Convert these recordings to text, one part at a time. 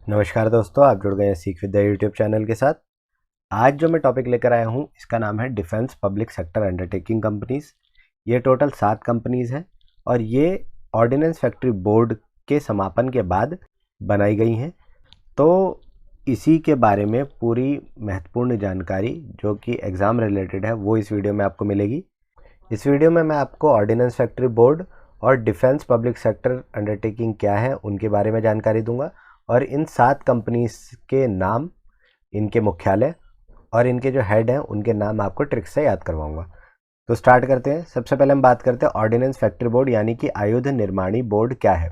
नमस्कार दोस्तों, आप जुड़ गए हैं सीख विद्या यूट्यूब चैनल के साथ। आज जो मैं टॉपिक लेकर आया हूँ इसका नाम है defence public sector undertaking companies. ये टोटल 7 कंपनीज हैं और ये ऑर्डिनेंस फैक्ट्री बोर्ड के समापन के बाद बनाई गई हैं। तो इसी के बारे में पूरी महत्वपूर्ण जानकारी जो कि एग्ज़ाम रिलेटेड है वो इस वीडियो में आपको मिलेगी। इस वीडियो में मैं आपको ऑर्डिनेंस फैक्ट्री बोर्ड और डिफेंस पब्लिक सेक्टर अंडरटेकिंग क्या है उनके बारे में जानकारी दूंगा और इन 7 कंपनीज के नाम, इनके मुख्यालय और इनके जो हेड हैं उनके नाम आपको ट्रिक से याद करवाऊंगा। तो स्टार्ट करते हैं। सबसे पहले हम बात करते हैं ऑर्डिनेंस फैक्ट्री बोर्ड यानी कि आयुध निर्माणी बोर्ड क्या है।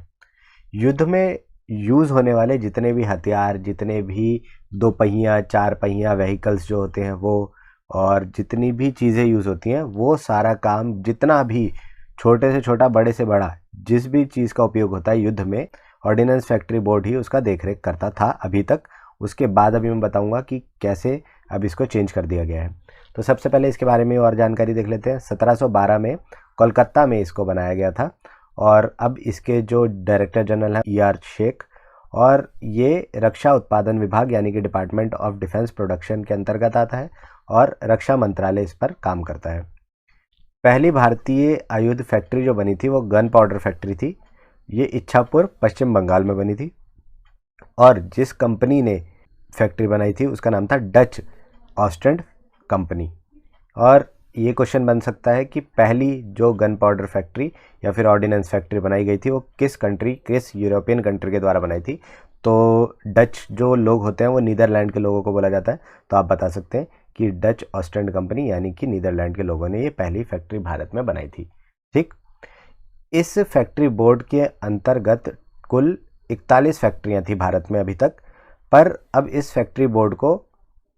युद्ध में यूज़ होने वाले जितने भी हथियार, जितने भी 2 पहिया 4 पहिया व्हीकल्स जो होते हैं वो, और जितनी भी चीज़ें यूज़ होती हैं वो सारा काम, जितना भी छोटे से छोटा बड़े से बड़ा जिस भी चीज़ का उपयोग होता है युद्ध में, ऑर्डिनेंस फैक्ट्री बोर्ड ही उसका देखरेख करता था अभी तक। उसके बाद अभी मैं बताऊंगा कि कैसे अब इसको चेंज कर दिया गया है। तो सबसे पहले इसके बारे में और जानकारी देख लेते हैं। 1712 में कोलकाता में इसको बनाया गया था और अब इसके जो डायरेक्टर जनरल हैं ER शेख, और ये रक्षा उत्पादन विभाग यानी कि डिपार्टमेंट ऑफ डिफेंस प्रोडक्शन के अंतर्गत आता है और रक्षा मंत्रालय इस पर काम करता है। पहली भारतीय आयुध फैक्ट्री जो बनी थी वो गन पाउडर फैक्ट्री थी। ये इच्छापुर पश्चिम बंगाल में बनी थी और जिस कंपनी ने फैक्ट्री बनाई थी उसका नाम था डच ऑस्टेंड कंपनी। और ये क्वेश्चन बन सकता है कि पहली जो गन पाउडर फैक्ट्री या फिर ऑर्डिनेंस फैक्ट्री बनाई गई थी वो किस कंट्री, किस यूरोपियन कंट्री के द्वारा बनाई थी। तो डच जो लोग होते हैं वो नीदरलैंड के लोगों को बोला जाता है, तो आप बता सकते हैं कि डच ऑस्टेंड कंपनी यानी कि नीदरलैंड के लोगों ने ये पहली फैक्ट्री भारत में बनाई थी। ठीक, इस फैक्ट्री बोर्ड के अंतर्गत कुल 41 फैक्ट्रियां थी भारत में अभी तक, पर अब इस फैक्ट्री बोर्ड को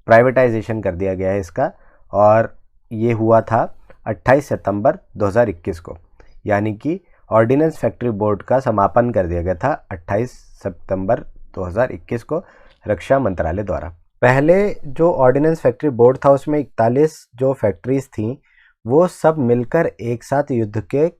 प्राइवेटाइजेशन कर दिया गया है इसका, और ये हुआ था 28 सितंबर 2021 को, यानी कि ऑर्डिनेंस फैक्ट्री बोर्ड का समापन कर दिया गया था 28 सितंबर 2021 को रक्षा मंत्रालय द्वारा। पहले जो ऑर्डिनेंस फैक्ट्री बोर्ड था उसमें 41 जो फैक्ट्रीज थी वो सब मिलकर एक साथ युद्ध के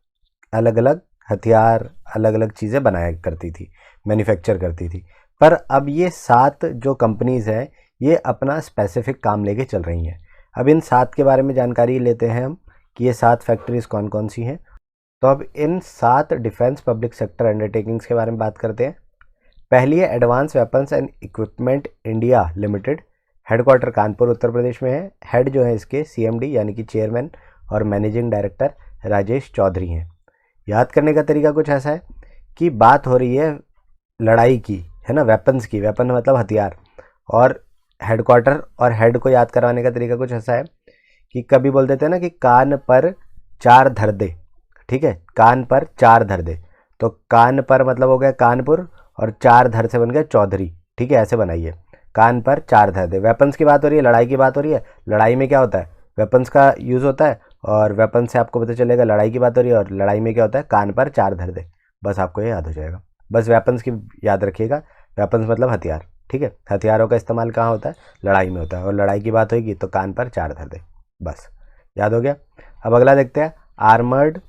अलग अलग हथियार, अलग अलग चीज़ें बनाया करती थी, मैन्युफैक्चर करती थी। पर अब ये 7 जो कंपनीज़ हैं ये अपना स्पेसिफिक काम लेके चल रही हैं। अब इन 7 के बारे में जानकारी लेते हैं हम कि ये 7 फैक्ट्रीज़ कौन कौन सी हैं। तो अब इन 7 डिफेंस पब्लिक सेक्टर अंडरटेकिंग्स के बारे में बात करते हैं। पहली है advance weapons and equipment India limited. Headquarter Kanpur Uttar Pradesh में है। हेड जो है इसके CMD यानी कि चेयरमैन और मैनेजिंग डायरेक्टर राजेश चौधरी हैं। याद करने का तरीका कुछ ऐसा है कि बात हो रही है लड़ाई की, है ना, वेपन्स की। वेपन मतलब हथियार, और हेडक्वार्टर और हेड को याद करवाने का तरीका कुछ ऐसा है कि कभी बोल देते हैं ना कि कान पर 4 धर दे। ठीक है, कान पर 4 धर दे, तो कान पर मतलब हो गया कानपुर और 4 धर से बन गया चौधरी। ठीक है, ऐसे बनाइए, कान पर 4 धर दे। वेपन्स की बात हो रही है, लड़ाई की बात हो रही है। लड़ाई में क्या होता है, वेपन्स का यूज़ होता है, और वेपन से आपको पता चलेगा लड़ाई की बात हो रही है, और लड़ाई में क्या होता है, कान पर 4 धर दे। बस आपको ये याद हो जाएगा। बस वेपन्स की याद रखिएगा, वेपन्स मतलब हथियार। ठीक है, हथियारों का इस्तेमाल कहाँ होता है, लड़ाई में होता है, और लड़ाई की बात होगी तो कान पर 4 धर दे। बस याद हो गया। अब अगला देखते हैं, आर्मर्ड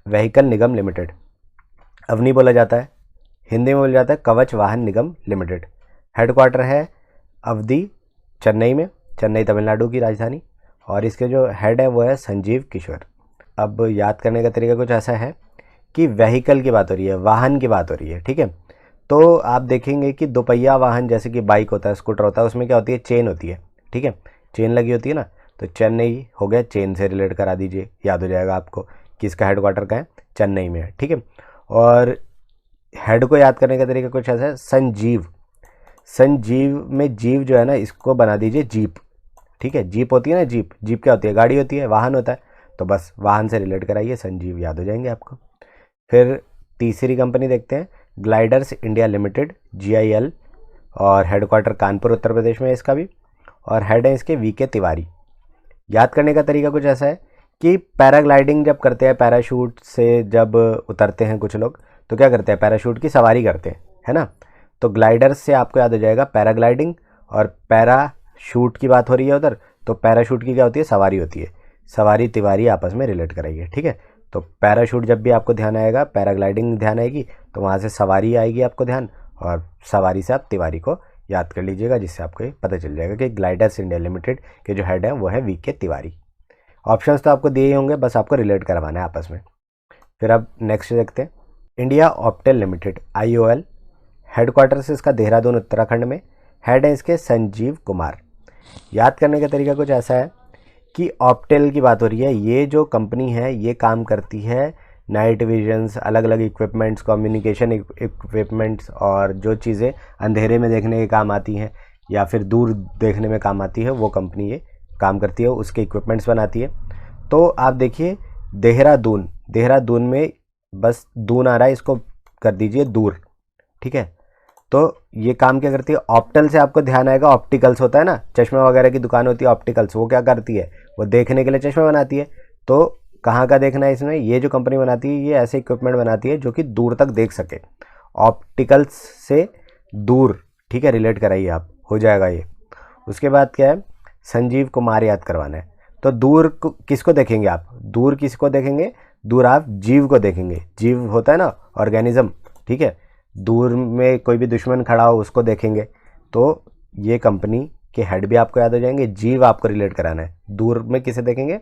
व्हीकल निगम लिमिटेड। अवनी बोला जाता है, हिंदी में बोला जाता है कवच वाहन निगम लिमिटेड। हेडक्वार्टर है अवधि, चेन्नई में, चेन्नई तमिलनाडु की राजधानी, और इसके जो हेड है वो है संजीव किशोर। अब याद करने का तरीका कुछ ऐसा है कि व्हीकल की बात हो रही है, वाहन की बात हो रही है। ठीक है, तो आप देखेंगे कि 2 पहिया वाहन जैसे कि बाइक होता है, स्कूटर होता है, उसमें क्या होती है, चेन होती है। ठीक है, चेन लगी होती है ना, तो चेन्नई हो गया, चेन से रिलेट करा दीजिए, याद हो जाएगा आपको कि इसका हेडक्वार्टर कहाँ है, चेन्नई में है। ठीक है, और हेड को याद करने का तरीका कुछ ऐसा है, संजीव। संजीव में जीव जो है ना इसको बना दीजिए जीप। ठीक है, जीप होती है ना, जीप, जीप क्या होती है, गाड़ी होती है, वाहन होता है, तो बस वाहन से रिलेट कराइए, संजीव, याद हो जाएंगे आपको। फिर तीसरी कंपनी देखते हैं, ग्लाइडर्स इंडिया लिमिटेड, GIL, और हेडक्वार्टर कानपुर उत्तर प्रदेश में है इसका भी, और हेड है इसके VK तिवारी। याद करने का तरीका कुछ ऐसा है कि पैराग्लाइडिंग जब करते हैं, पैराशूट से जब उतरते हैं कुछ लोग, तो क्या करते हैं, पैराशूट की सवारी करते हैं, है ना। तो ग्लाइडर्स से आपको याद हो जाएगा पैराग्लाइडिंग, और पैराशूट की बात हो रही है उधर, तो पैराशूट की क्या होती है, सवारी होती है। सवारी तिवारी आपस में रिलेट कराइए। ठीक है, तो पैराशूट जब भी आपको ध्यान आएगा, पैराग्लाइडिंग ध्यान आएगी, तो वहाँ से सवारी आएगी आपको ध्यान, और सवारी से आप तिवारी को याद कर लीजिएगा, जिससे आपको ये पता चल जाएगा कि ग्लाइडर्स इंडिया लिमिटेड के जो हेड है वो है वी.के. तिवारी। ऑप्शंस तो आपको दिए ही होंगे, बस आपको रिलेट करवाना है आपस में। फिर अब नेक्स्ट देखते हैं, India Optel limited IOL, headquarters इसका देहरादून उत्तराखंड में, हेड है इसके संजीव कुमार। याद करने का तरीका कुछ ऐसा है कि ऑप्टेल की बात हो रही है, ये जो कंपनी है ये काम करती है नाइट विजन्स, अलग अलग इक्विपमेंट्स, कम्युनिकेशन इक्विपमेंट्स, और जो चीज़ें अंधेरे में देखने के काम आती हैं या फिर दूर देखने में काम आती है, वो कंपनी ये काम करती है, उसके इक्विपमेंट्स बनाती है। तो आप देखिए देहरादून में बस दून आ रहा है, इसको कर दीजिए दूर, ठीक है। तो ये काम क्या करती है, ऑप्टल से आपको ध्यान आएगा, ऑप्टिकल्स होता है ना, चश्मा वगैरह की दुकान होती है ऑप्टिकल्स, वो क्या करती है, वो देखने के लिए चश्मा बनाती है। तो कहाँ का देखना है इसमें, ये जो कंपनी बनाती है ये ऐसे इक्विपमेंट बनाती है जो कि दूर तक देख सके, ऑप्टिकल्स से दूर, ठीक है, रिलेट कराइए आप, हो जाएगा ये। उसके बाद क्या है, संजीव कुमार याद करवाना है। तो दूर किसको देखेंगे आप, दूर किसको देखेंगे, दूर आप जीव को देखेंगे, जीव होता है ना ऑर्गेनिज्म, ठीक है, दूर में कोई भी दुश्मन खड़ा हो उसको देखेंगे। तो ये कंपनी के हेड भी आपको याद हो जाएंगे, जीव आपको रिलेट कराना है, दूर में किसे देखेंगे,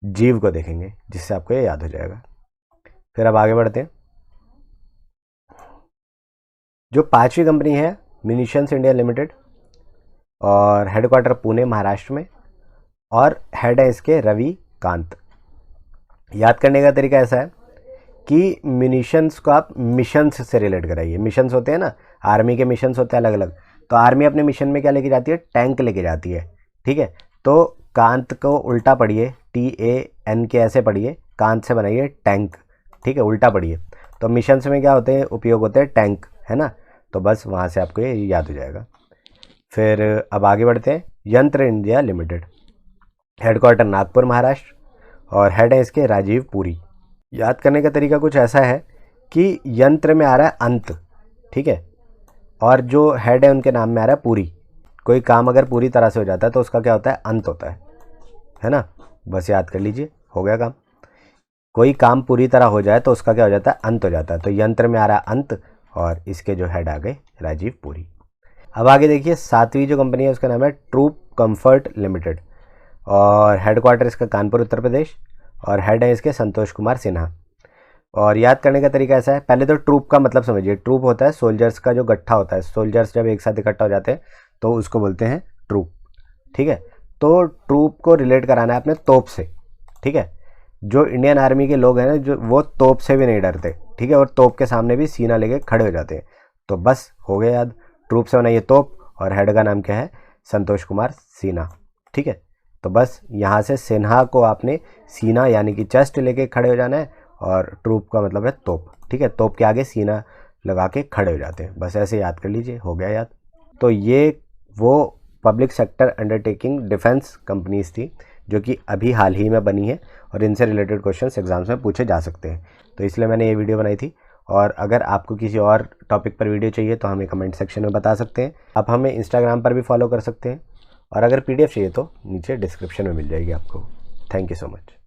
जीव को देखेंगे, जिससे आपको ये याद हो जाएगा। फिर अब आगे बढ़ते हैं, जो पांचवी कंपनी है म्यूनिशंस इंडिया लिमिटेड, और हेडक्वार्टर पुणे महाराष्ट्र में, और हेड है इसके रवि कांत। याद करने का तरीका ऐसा है कि म्यूनिशंस को आप मिशंस से रिलेट कराइए। मिशंस होते हैं ना, आर्मी के मिशंस होते हैं अलग अलग, तो आर्मी अपने मिशन में क्या लेके जाती है, टैंक लेके जाती है, ठीक है। तो कांत को उल्टा पढ़िए, TAN के ऐसे पढ़िए, कांत से बनाइए टैंक, ठीक है, उल्टा पढ़िए। तो मिशंस में क्या होते हैं, उपयोग होते हैं टैंक, है ना, तो बस वहाँ से आपको ये याद हो जाएगा। फिर अब आगे बढ़ते हैं, यंत्र India limited, headquarter Nagpur Maharashtra, और हेड है इसके राजीव पुरी। याद करने का तरीका कुछ ऐसा है कि यंत्र में आ रहा है अंत, ठीक है, और जो हेड है उनके नाम में आ रहा है पुरी। कोई काम अगर पूरी तरह से हो जाता है तो उसका क्या होता है, अंत होता है ना, बस याद कर लीजिए, हो गया काम। कोई काम पूरी तरह हो जाए तो उसका क्या हो जाता है, अंत हो जाता है। तो यंत्र में आ रहा है अंत, और इसके जो हेड आ गए राजीव पुरी। अब आगे देखिए, सातवीं जो कंपनी है उसका नाम है ट्रूप कंफर्ट लिमिटेड, और हेडक्वार्टर इसका कानपुर उत्तर प्रदेश, और हेड है इसके संतोष कुमार सिन्हा। और याद करने का तरीका ऐसा है, पहले तो ट्रूप का मतलब समझिए, ट्रूप होता है सोल्जर्स का जो गट्ठा होता है, सोल्जर्स जब एक साथ इकट्ठा हो जाते हैं तो उसको बोलते हैं ट्रूप, ठीक है। तो ट्रूप को रिलेट कराना है अपने तोप से, ठीक है। जो इंडियन आर्मी के लोग हैं ना, जो वो तोप से भी नहीं डरते, ठीक है, और तोप के सामने भी सीना लेके खड़े हो जाते हैं। तो बस हो गया याद, ट्रूप से बनाइए तोप, और हेड का नाम क्या है, संतोष कुमार सिन्हा, ठीक है। तो बस यहाँ से सिन्हा को आपने सीना यानी कि चेस्ट लेके खड़े हो जाना है, और ट्रूप का मतलब है तोप, ठीक है, तोप के आगे सीना लगा के खड़े हो जाते हैं, बस ऐसे याद कर लीजिए, हो गया याद। तो ये वो public sector undertaking defence companies थी जो कि अभी हाल ही में बनी है, और इनसे रिलेटेड क्वेश्चंस एग्जाम्स में पूछे जा सकते हैं, तो इसलिए मैंने ये वीडियो बनाई थी। और अगर आपको किसी और टॉपिक पर वीडियो चाहिए तो हमें कमेंट सेक्शन में बता सकते हैं। आप हमें इंस्टाग्राम पर भी फॉलो कर सकते हैं, और अगर PDF चाहिए तो नीचे डिस्क्रिप्शन में मिल जाएगी आपको। Thank you so much.